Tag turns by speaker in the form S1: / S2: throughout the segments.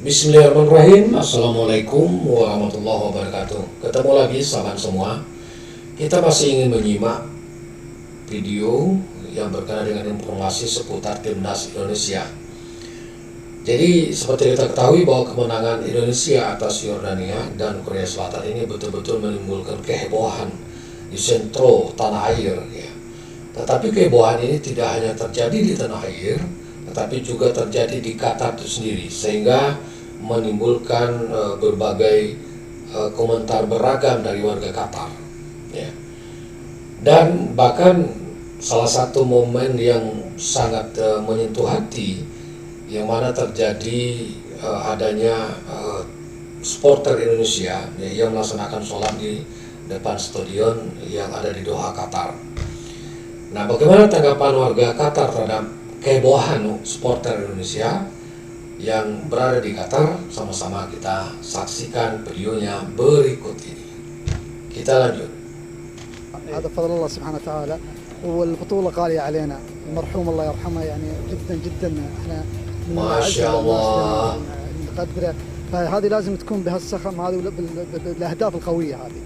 S1: Bismillahirrahmanirrahim. Assalamualaikum warahmatullahi wabarakatuh. Ketemu lagi sahabat semua. Kita masih ingin menyimak video yang berkenaan dengan informasi seputar timnas Indonesia. Jadi seperti kita ketahui bahwa kemenangan Indonesia atas Yordania dan Korea Selatan ini betul-betul menimbulkan kehebohan di sentro tanah air ya. Tetapi kehebohan ini tidak hanya terjadi di tanah air, tetapi juga terjadi di Qatar itu sendiri, sehingga menimbulkan berbagai komentar beragam dari warga Qatar ya. Dan bahkan salah satu momen yang sangat menyentuh hati yang mana terjadi adanya supporter Indonesia yang melaksanakan sholat di depan stadion yang ada di Doha, Qatar. Nah, bagaimana tanggapan warga Qatar terhadap kehebohan supporter Indonesia yang berada di Qatar? Sama-sama kita saksikan videonya berikut ini. Kita lanjut.
S2: هذا فضل الله سبحانه وتعالى والبطولة غالية علينا. المرحوم الله يرحمه يعني جدا جدا احنا
S1: ما شاء الله
S2: نقدره، فهذه لازم تكون بهالسخم هذه بالاهداف القوية هذه.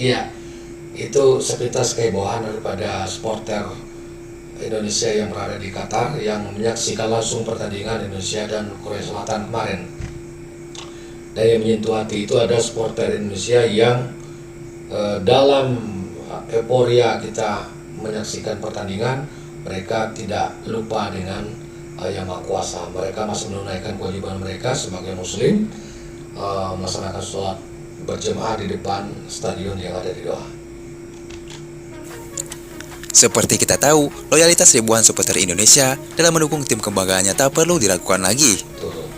S1: Iya, itu sepintas kehebohan daripada supporter Indonesia yang berada di Qatar yang menyaksikan langsung pertandingan Indonesia dan Korea Selatan kemarin. Dan yang menyentuh hati itu ada supporter Indonesia yang dalam euforia kita menyaksikan pertandingan, mereka tidak lupa dengan Yang Maha Kuasa. Mereka masih menunaikan kewajiban mereka sebagai Muslim, melaksanakan sholat berjemaah di depan stadion yang ada di Doha.
S3: Seperti kita tahu, loyalitas ribuan supporter Indonesia dalam mendukung tim kebanggaannya tak perlu diragukan lagi.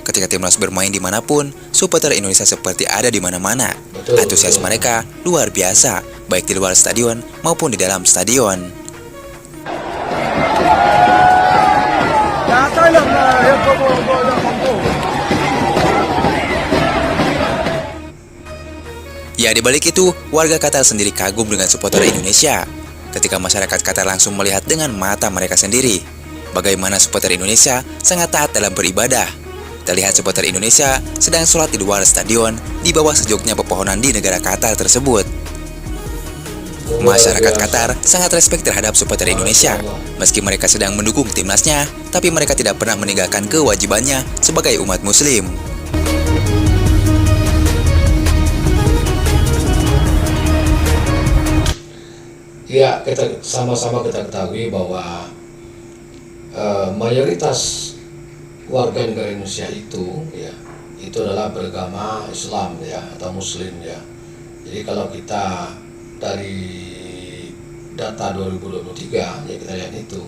S3: Ketika timnas bermain dimanapun, supporter Indonesia seperti ada di mana-mana. Antusias mereka luar biasa, baik di luar stadion maupun di dalam stadion. Ya, di balik itu, warga Qatar sendiri kagum dengan supporter Indonesia. Ketika masyarakat Qatar langsung melihat dengan mata mereka sendiri bagaimana supporter Indonesia sangat taat dalam beribadah. Terlihat supporter Indonesia sedang sholat di luar stadion di bawah sejuknya pepohonan di negara Qatar tersebut. Masyarakat Qatar sangat respek terhadap supporter Indonesia. Meski mereka sedang mendukung timnasnya, tapi mereka tidak pernah meninggalkan kewajibannya sebagai umat Muslim.
S1: Ya, kita sama-sama kita ketahui bahwa mayoritas warga negara Indonesia itu adalah beragama Islam ya, atau Muslim ya. Jadi kalau kita dari data 2023 ya, kita lihat itu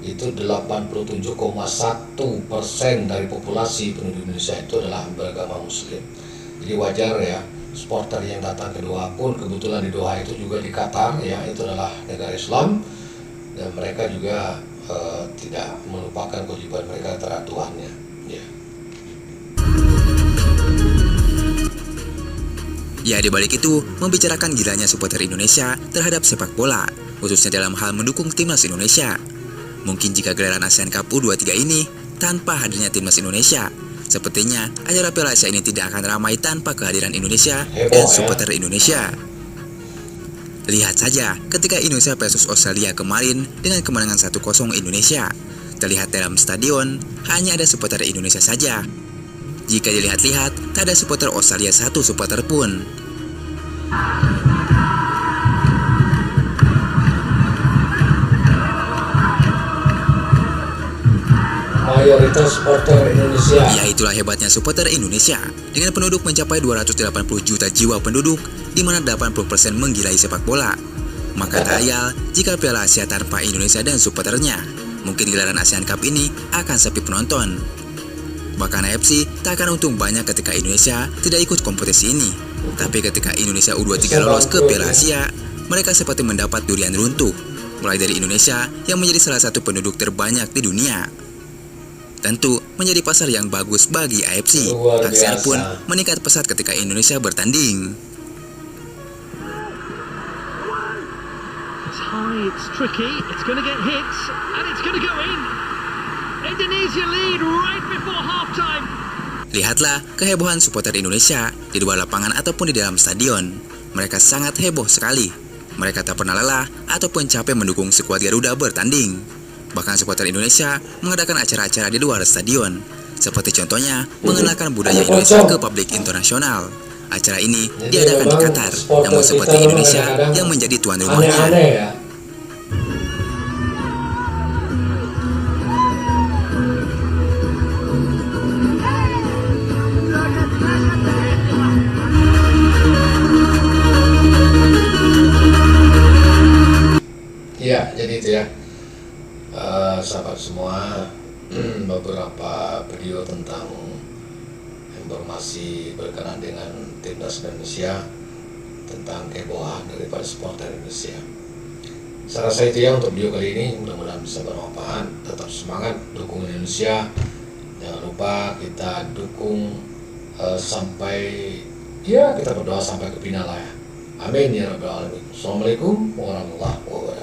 S1: 87,1% dari populasi penduduk Indonesia itu adalah beragama Muslim. Jadi wajar ya, supporter yang datang ke Doha pun kebetulan di Doha itu juga di Qatar ya, itu adalah negara Islam, dan mereka juga tidak melupakan kewajiban mereka terhadap Tuhannya ya.
S3: Ya, di balik itu membicarakan gilanya supporter Indonesia terhadap sepak bola, khususnya dalam hal mendukung timnas Indonesia. Mungkin jika gelaran ASEAN Cup U23 ini tanpa hadirnya timnas Indonesia, sepertinya acara Piala Asia ini tidak akan ramai tanpa kehadiran Indonesia dan supporter Indonesia. Lihat saja ketika Indonesia versus Australia kemarin dengan kemenangan 1-0 Indonesia. Terlihat dalam stadion hanya ada supporter Indonesia saja. Jika dilihat-lihat, tak ada supporter Australia satu supporter pun.
S1: Mayoritas supporter Indonesia.
S3: Ya, itulah hebatnya supporter Indonesia. Dengan penduduk mencapai 280 juta jiwa penduduk, di mana 80% menggilai sepak bola. Maka tak ayal jika Piala Asia tanpa Indonesia dan supporternya. Mungkin gelaran ASEAN Cup ini akan sepi penonton. Bahkan AFC tak akan untung banyak ketika Indonesia tidak ikut kompetisi ini. Tapi ketika Indonesia U23 lolos ke Piala Asia, mereka seperti mendapat durian runtuh, mulai dari Indonesia yang menjadi salah satu penduduk terbanyak di dunia. Tentu menjadi pasar yang bagus bagi AFC.
S1: Luar
S3: Aksiar
S1: biasa.
S3: pun meningkat pesat ketika Indonesia bertanding.
S4: It's high, it's tricky, it's going to get hit, and it's going to go in. Indonesia lead right before halftime.
S3: Lihatlah kehebohan supporter Indonesia di luar lapangan ataupun di dalam stadion. Mereka sangat heboh sekali. Mereka tak pernah lelah ataupun capek mendukung skuad Garuda bertanding. Bahkan supporter Indonesia mengadakan acara-acara di luar stadion, seperti contohnya mengenalkan budaya Indonesia ke publik internasional. Acara ini diadakan di Qatar, namun seperti Indonesia yang menjadi tuan rumahnya.
S1: Aneh-aneh ya. Ya, jadi itu ya, sahabat semua, beberapa video tentang informasi berkenaan dengan timnas Indonesia, tentang kehebohan daripada supporter Indonesia. Saya rasa itu ya untuk video kali ini, mudah-mudahan bisa bermanfaat. Tetap semangat, dukung Indonesia. Jangan lupa kita dukung sampai, ya kita berdoa sampai ke final lah ya. Amin ya rabbal alamin. Assalamualaikum warahmatullahi wabarakatuh.